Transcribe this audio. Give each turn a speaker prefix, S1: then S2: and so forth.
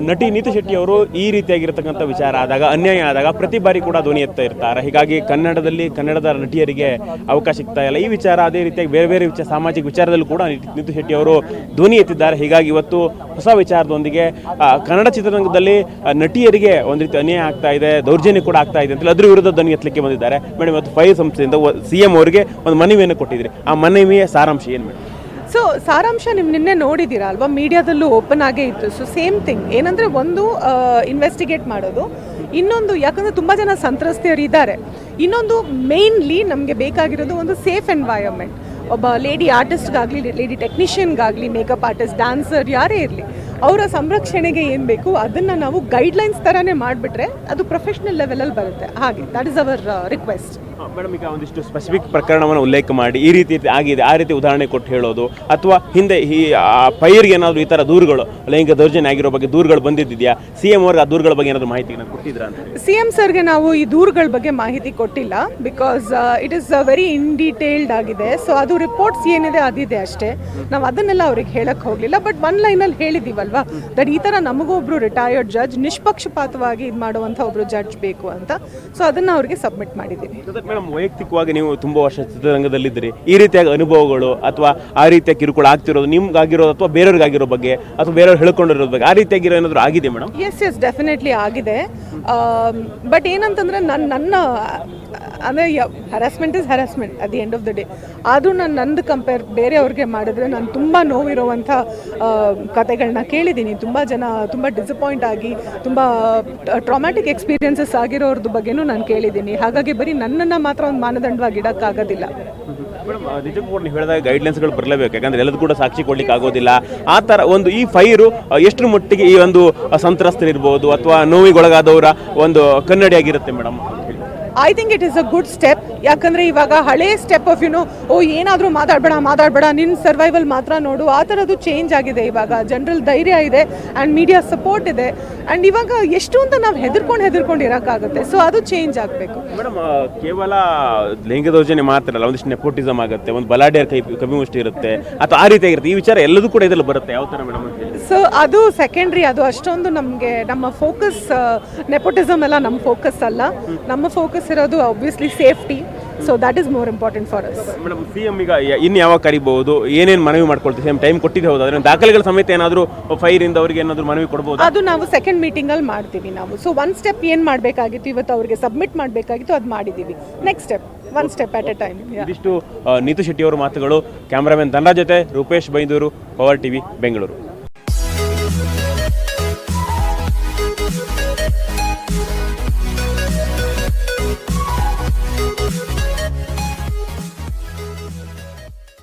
S1: ನಟಿ ನೀತು ಶೆಟ್ಟಿ ಅವರು ಈ ರೀತಿಯಾಗಿರ್ತಕ್ಕಂಥ ವಿಚಾರ ಆದಾಗ, ಅನ್ಯಾಯ ಆದಾಗ ಪ್ರತಿ ಬಾರಿ ಕೂಡ ಧ್ವನಿ ಎತ್ತಾ ಇರ್ತಾರೆ. ಹೀಗಾಗಿ ಕನ್ನಡದ ನಟಿಯರಿಗೆ ಅವಕಾಶ ಸಿಗ್ತಾ ಇಲ್ಲ. ಈ ವಿಚಾರ ಅದೇ ರೀತಿಯಾಗಿ ಬೇರೆ ಬೇರೆ ಸಾಮಾಜಿಕ ವಿಚಾರದಲ್ಲೂ ಕೂಡ ನೀತು ಶೆಟ್ಟಿ ಅವರು ಧ್ವನಿ ಎತ್ತಿದ್ದಾರೆ. ಹೀಗಾಗಿ ಇವತ್ತು ಹೊಸ ವಿಚಾರದೊಂದಿಗೆ ಕನ್ನಡ ಚಿತ್ರರಂಗದಲ್ಲಿ ನಟಿಯರಿಗೆ ಒಂದು ರೀತಿ ಅನ್ಯಾಯ ಆಗ್ತಾ ಇದೆ, ದೌರ್ಜನ್ಯ ಕೂಡ ಆಗ್ತಾ ಇದೆ ಅಂತ ಅದ್ರ ವಿರುದ್ಧ ಧ್ವನಿ ಎತ್ತಲಿಕ್ಕೆ ಬಂದಿದ್ದಾರೆ. ಮೇಡಮ್, ಇವತ್ತು ಫೈರ್ ಸಂಸ್ಥೆಯಿಂದ CM ಅವರಿಗೆ ಒಂದು ಮನವಿಯನ್ನು ಕೊಟ್ಟಿದ್ರಿ. ಆ ಮನವಿಯ ಸಾರಾಂಶ ಏನು ಮೇಡಮ್?
S2: ಸೊ ಸಾರಾಂಶ ನೀವು ನಿನ್ನೆ ನೋಡಿದ್ದೀರಾ ಅಲ್ವಾ, ಮೀಡಿಯಾದಲ್ಲೂ ಓಪನ್ ಆಗೇ ಇತ್ತು. ಸೊ ಸೇಮ್ ಥಿಂಗ್ ಏನಂದರೆ, ಒಂದು ಇನ್ವೆಸ್ಟಿಗೇಟ್ ಮಾಡೋದು, ಇನ್ನೊಂದು ಯಾಕಂದರೆ ತುಂಬ ಜನ ಸಂತ್ರಸ್ತೆಯರು ಇದ್ದಾರೆ, ಇನ್ನೊಂದು ಮೇನ್ಲಿ ನಮಗೆ ಬೇಕಾಗಿರೋದು ಒಂದು ಸೇಫ್ ಎನ್ವೈರನ್ಮೆಂಟ್. ಒಬ್ಬ ಲೇಡಿ ಆರ್ಟಿಸ್ಟ್ಗಾಗಲಿ, ಲೇಡಿ ಟೆಕ್ನಿಷಿಯನ್ಗಾಗಲಿ, ಮೇಕಪ್ ಆರ್ಟಿಸ್ಟ್, ಡ್ಯಾನ್ಸರ್ ಯಾರೇ ಇರಲಿ, ಅವರ ಸಂರಕ್ಷಣೆಗೆ ಏನು ಬೇಕು ಅದನ್ನು ನಾವು ಗೈಡ್ಲೈನ್ಸ್ ಥರನೇ ಮಾಡಿಬಿಟ್ರೆ ಅದು ಪ್ರೊಫೆಷ್ನಲ್ ಲೆವೆಲಲ್ಲಿ ಬರುತ್ತೆ. ಹಾಗೆ that is our request.
S1: Madam, ಈಗ ಒಂದಿಷ್ಟು ಸ್ಪೆಸಿಫಿಕ್ ಪ್ರಕರಣವನ್ನು ಉಲ್ಲೇಖ ಮಾಡಿ ಈ ರೀತಿ ಆಗಿದೆ, ಆ ರೀತಿ ಉದಾಹರಣೆ ಕೊಟ್ಟು ಹೇಳೋದು, ಅಥವಾ ಹಿಂದೆ ಈ ಫೈರ್ಗೆ ಏನಾದರೂ ಈ ಥರ ದೂರುಗಳು, ಲೈಂಗಿಕ ದೌರ್ಜನ್ಯ ಆಗಿರೋ ಬಗ್ಗೆ ದೂರುಗಳು ಬಂದಿದೆಯಾ? CM ಅವ್ರಿಗೆ ಆ ದೂರುಗಳ ಬಗ್ಗೆ ಏನಾದರೂ ಮಾಹಿತಿ ಕೊಟ್ಟಿದ್ರಾ ಅಂತ?
S2: CM ಸರ್ಗೆ ನಾವು ಈ ದೂರುಗಳ ಬಗ್ಗೆ ಮಾಹಿತಿ ಕೊಟ್ಟಿಲ್ಲ, because it is very in detailed ಆಗಿದೆ. ಸೊ ಅದು ರಿಪೋರ್ಟ್ಸ್ ಏನಿದೆ ಅದಿದೆ ಅಷ್ಟೇ, ನಾವು ಅದನ್ನೆಲ್ಲ ಅವ್ರಿಗೆ ಹೇಳಕ್ಕೆ ಹೋಗಲಿಲ್ಲ. ಬಟ್ ಒನ್ ಲೈನಲ್ಲಿ ಹೇಳಿದ್ದೀವಲ್ವಾ, ದಟ್ ಈ ಥರ ನಮಗೂ ಒಬ್ಬರು ರಿಟೈರ್ಡ್ ಜಡ್ಜ್, ನಿಷ್ಪಕ್ಷಪಾತವಾಗಿ ಇದು ಮಾಡುವಂಥ ಒಬ್ಬರು ಜಡ್ಜ್ ಬೇಕು ಅಂತ. ಸೊ ಅದನ್ನು ಅವ್ರಿಗೆ ಸಬ್ಮಿಟ್ ಮಾಡಿದ್ದೀವಿ.
S1: ಮೇಡಮ್, ವೈಯಕ್ತಿಕವಾಗಿ ನೀವು ತುಂಬ ವರ್ಷ ಚಿತ್ರರಂಗದಲ್ಲಿದ್ದೀರಿ, ಈ ರೀತಿಯಾಗಿ ಅನುಭವಗಳು ಅಥವಾ ಆ ರೀತಿಯ ಕಿರುಕುಳ ಆಗ್ತಿರೋದು ನಿಮ್ಗಾಗಿರೋದು ಅಥವಾ ಬೇರೆಯವ್ರಿಗಾಗಿರೋ ಬಗ್ಗೆ ಅಥವಾ ಬೇರೆಯವ್ರು ಹೇಳ್ಕೊಂಡಿರೋದ್ರ ಬಗ್ಗೆ ಆ ರೀತಿಯಾಗಿರೋ ಏನಾದರೂ ಆಗಿದೆ ಮೇಡಮ್?
S2: ಎಸ್ ಡೆಫಿನೆಟ್ಲಿ ಆಗಿದೆ. ಬಟ್ ಏನಂತಂದರೆ ನನ್ನ ಅಂದರೆ harassment is harassment at the end of the day. ಆದರೂ ನಂದು ಕಂಪೇರ್ ಬೇರೆಯವ್ರಿಗೆ ಮಾಡಿದ್ರೆ ನಾನು ತುಂಬ ನೋವಿರುವಂಥ ಕತೆಗಳನ್ನ ಕೇಳಿದ್ದೀನಿ. ತುಂಬ ಜನ ತುಂಬ ಡಿಸಪಾಯಿಂಟ್ ಆಗಿ, ತುಂಬ ಟ್ರಾಮ್ಯಾಟಿಕ್ ಎಕ್ಸ್ಪೀರಿಯನ್ಸಸ್ ಆಗಿರೋರ್ದು ಬಗ್ಗೆನೂ ನಾನು ಕೇಳಿದ್ದೀನಿ. ಹಾಗಾಗಿ ಬರೀ ನನ್ನನ್ನು ಮಾತ್ರ ಒಂದು ಮಾನದಂಡವಾಗಿ ಇಡೋಕ್ಕಾಗೋದಿಲ್ಲ.
S1: ಮೇಡಮ್, ನಿಜಕ್ಕೂ ನೀವು ಹೇಳಿದಾಗ ಗೈಡ್ಲೈನ್ಸ್ಗಳು ಬರಲೇಬೇಕು, ಯಾಕಂದರೆ ಎಲ್ಲದೂ ಕೂಡ ಸಾಕ್ಷಿ ಕೊಡ್ಲಿಕ್ಕೆ ಆಗೋದಿಲ್ಲ. ಆ ಥರ ಒಂದು ಈ ಫೈರು ಎಷ್ಟರ ಮಟ್ಟಿಗೆ ಈ ಒಂದು ಸಂತ್ರಸ್ತರಿರ್ಬೋದು ಅಥವಾ ನೋವಿಗೊಳಗಾದವರ ಒಂದು ಕನ್ನಡಿಯಾಗಿರುತ್ತೆ madam?
S2: I think it is a good step. ಯಾಕಂದರೆ ಇವಾಗ ಹಳೇ ಸ್ಟೆಪ್ ಆಫ್ ಏನಾದರೂ ಮಾತಾಡಬೇಡ, ನಿನ್ನ ಸರ್ವೈವಲ್ ಮಾತ್ರ ನೋಡು, ಆ ಥರದ್ದು ಚೇಂಜ್ ಆಗಿದೆ. ಇವಾಗ ಜನರಲ್ ಧೈರ್ಯ ಇದೆ ಆ್ಯಂಡ್ ಮೀಡಿಯಾ ಸಪೋರ್ಟ್ ಇದೆ. ಆ್ಯಂಡ್ ಇವಾಗ ಎಷ್ಟು ಅಂತ ನಾವು ಹೆದರ್ಕೊಂಡು ಇರೋಕ್ಕಾಗುತ್ತೆ. ಸೊ ಅದು ಚೇಂಜ್ ಆಗಬೇಕು
S1: ಮೇಡಮ್. ಕೇವಲ ಲೈಂಗಿಕ ದೌರ್ಜನ್ಯ ಮಾತ್ರ ಅಲ್ಲ, ಒಂದಿಷ್ಟು ನೆಪೋಟಿಸಮ್ ಆಗುತ್ತೆ, ಒಂದು ಬಲಾಢ್ಯರ ಕವಿಮುಷ್ಟಿ ಇರುತ್ತೆ, ಅಥವಾ ಆ ರೀತಿಯಾಗಿರುತ್ತೆ. ಈ ವಿಚಾರ ಎಲ್ಲದೂ ಕೂಡ ಇದರಲ್ಲಿ ಬರುತ್ತೆ. ಯಾವ ಥರ ಮೇಡಮ್?
S2: ಸೊ ಅದು ಸೆಕೆಂಡ್ರಿ. ಅದು ಅಷ್ಟೊಂದು ನಮಗೆ ನಮ್ಮ ಫೋಕಸ್, ನೆಪೋಟಿಸಮ್ ಎಲ್ಲ ನಮ್ಮ ಫೋಕಸ್ ಅಲ್ಲ. ನಮ್ಮ ಫೋಕಸ್ ಇರೋದು obviously safety. So that is more important for us.
S1: Madam, CM ಈಗ ಇನ್ನು ಯಾವಾಗ ಕರಿಬಹುದು, ಏನೇನು ಮನವಿ ಮಾಡ್ಕೊಳ್ತೀವಿ? ಸೇಮ್ ಟೈಮ್ ಕೊಟ್ಟಿದ್ದೆ ಹೌದು, ಅದರ ದಾಖಲೆಗಳ ಸಮೇತ ಏನಾದರೂ ಫೈರಿಂದ ಅವರಿಗೆ ಏನಾದರೂ ಮನವಿ ಕೊಡ್ಬೋದು?
S2: ಅದು ನಾವು ಸೆಕೆಂಡ್ ಮೀಟಿಂಗಲ್ಲಿ ಮಾಡ್ತೀವಿ ನಾವು. ಸೊ ಒನ್ ಸ್ಟೆಪ್ ಏನು ಮಾಡಬೇಕಾಗಿತ್ತು ಇವತ್ತು ಅವರಿಗೆ ಸಬ್ಮಿಟ್ ಮಾಡಬೇಕಾಗಿತ್ತು, ಅದು ಮಾಡಿದ್ದೀವಿ. Next step one step at A time.
S1: ಇದಿಷ್ಟು ನೀತು ಶೆಟ್ಟಿ ಅವರ ಮಾತುಗಳು. ಕ್ಯಾಮ್ರಾಮನ್ ಧನರಾಜ್ ಜೊತೆ ರೂಪೇಶ್ ಬೈಂದೂರು, ಪವರ್ TV ಬೆಂಗಳೂರು.